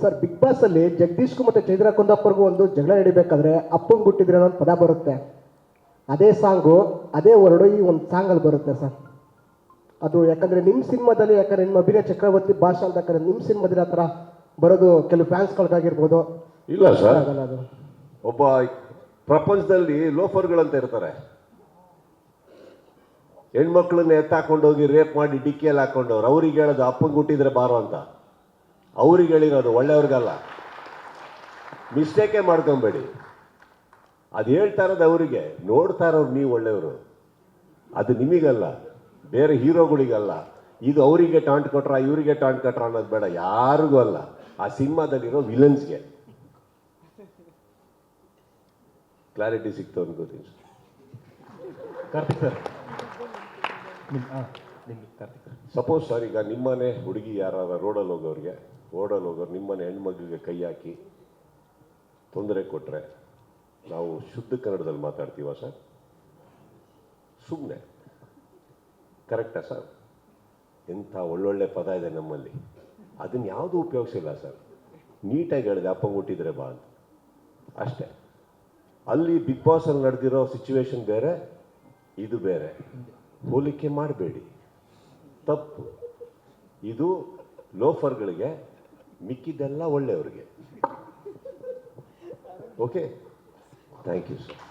Sir big boss ಅಲ್ಲಿ ಜಗದೀಶ್ಗೂ ಮತ್ತೆ ಚೈತ್ರ ಕುಂದಾಪುರ್ಗೂ ಒಂದು ಜಗಳ ನಡಿಬೇಕಾದ್ರೆ ಅಪ್ಪಂಗೆ ಹುಟ್ಟಿದ್ರೆ ಅನ್ನೋ ಒಂದು ಪದ ಬರುತ್ತೆ. ಅದೇ ಸಾಂಗು ಅದೇ ವರ್ಡು ಈ ಒಂದು ಸಾಂಗಲ್ಲಿ ಬರುತ್ತೆ ಸರ್. ಅದು ಯಾಕಂದ್ರೆ ನಿಮ್ಮ ಸಿನಿಮಾದಲ್ಲಿ ಯಾಕಂದ್ರೆ ನಿಮ್ಮ ಅಭಿನಯ ಚಕ್ರವರ್ತಿ ಭಾಷಾ ಅಂತ ಯಾಕಂದ್ರೆ ನಿಮ್ಮ ಸಿನಿಮಾದಲ್ಲಿ ಆ ಥರ ಬರೋದು ಕೆಲವು ಫ್ಯಾನ್ಸ್ಗಳಿಗಾಗಿರ್ಬೋದು. ಇಲ್ಲ ಸರ್, ಆಗಲ್ಲ ಅದು. ಒಬ್ಬ ಪ್ರಪಂಚದಲ್ಲಿ ಲೋಫರ್ಗಳಂತ ಇರ್ತಾರೆ. ಹೆಣ್ಮಕ್ಳನ್ನ ಎತ್ತಾಕೊಂಡೋಗಿ ರೇಪ್ ಮಾಡಿ ಡಿಕ್ಕಿಯಲ್ಲಿ ಹಾಕೊಂಡವ್ರು. ಅವ್ರಿಗೆ ಹೇಳೋದು ಅಪ್ಪಂಗೆ ಹುಟ್ಟಿದ್ರೆ ಬಾರೋ ಅಂತ. ಅವ್ರಿಗೆ ಹೇಳಿರೋದು, ಒಳ್ಳೆಯವ್ರಿಗಲ್ಲ. ಮಿಸ್ಟೇಕೇ ಮಾಡ್ಕೊಬೇಡಿ. ಅದು ಹೇಳ್ತಾ ಇರೋದು ಅವರಿಗೆ, ನೋಡ್ತಾ ಇರೋರು ನೀವು ಒಳ್ಳೆಯವರು. ಅದು ನಿಮಗಲ್ಲ, ಬೇರೆ ಹೀರೋಗಳಿಗಲ್ಲ. ಇದು ಅವರಿಗೆ ಟಾಂಟ್ ಕೊಟ್ರ ಇವರಿಗೆ ಟಾಂಟ್ ಕೊಟ್ರ ಅನ್ನೋದು ಬೇಡ, ಯಾರಿಗೂ ಅಲ್ಲ. ಆ ಸಿನಿಮಾದಲ್ಲಿರೋ ವಿಲನ್ಸ್ಗೆ ಕ್ಲಾರಿಟಿ ಸಿಕ್ತು ಅನ್ಕೋತೀನಿ. ಕಾರ್ತಿಕ್ ಸರ್, ಸಪೋಸ್ ಸರ್, ಈಗ ನಿಮ್ಮನೆ ಹುಡುಗಿ ಯಾರು ರೋಡಲ್ಲಿ ಹೋಗೋರು ನಿಮ್ಮನೆ ಹೆಣ್ಮಗಿಗೆ ಕೈ ಹಾಕಿ ತೊಂದರೆ ಕೊಟ್ಟರೆ ನಾವು ಶುದ್ಧ ಕನ್ನಡದಲ್ಲಿ ಮಾತಾಡ್ತೀವ ಸರ್? ಸುಮ್ಮನೆ ಕರೆಕ್ಟಾ ಸರ್? ಎಂಥ ಒಳ್ಳೊಳ್ಳೆ ಪದ ಇದೆ ನಮ್ಮಲ್ಲಿ, ಅದನ್ನು ಯಾವುದೂ ಉಪಯೋಗಿಸಿಲ್ಲ ಸರ್. ನೀಟಾಗಿ ಹೇಳಿದೆ, ಅಪ್ಪ ಹುಟ್ಟಿದ್ರೆ ಬಾ ಅಂತ, ಅಷ್ಟೇ. ಅಲ್ಲಿ ಬಿಗ್ ಬಾಸಲ್ಲಿ ನಡೆದಿರೋ ಸಿಚುವೇಶನ್ ಬೇರೆ, ಇದು ಬೇರೆ. ಹೋಲಿಕೆ ಮಾಡಬೇಡಿ, ತಪ್ಪು. ಇದು ಲೋಫರ್ಗಳಿಗೆ, ಮಿಕ್ಕಿದ್ದೆಲ್ಲ ಒಳ್ಳೆಯವ್ರಿಗೆ. Okay, thank you sir.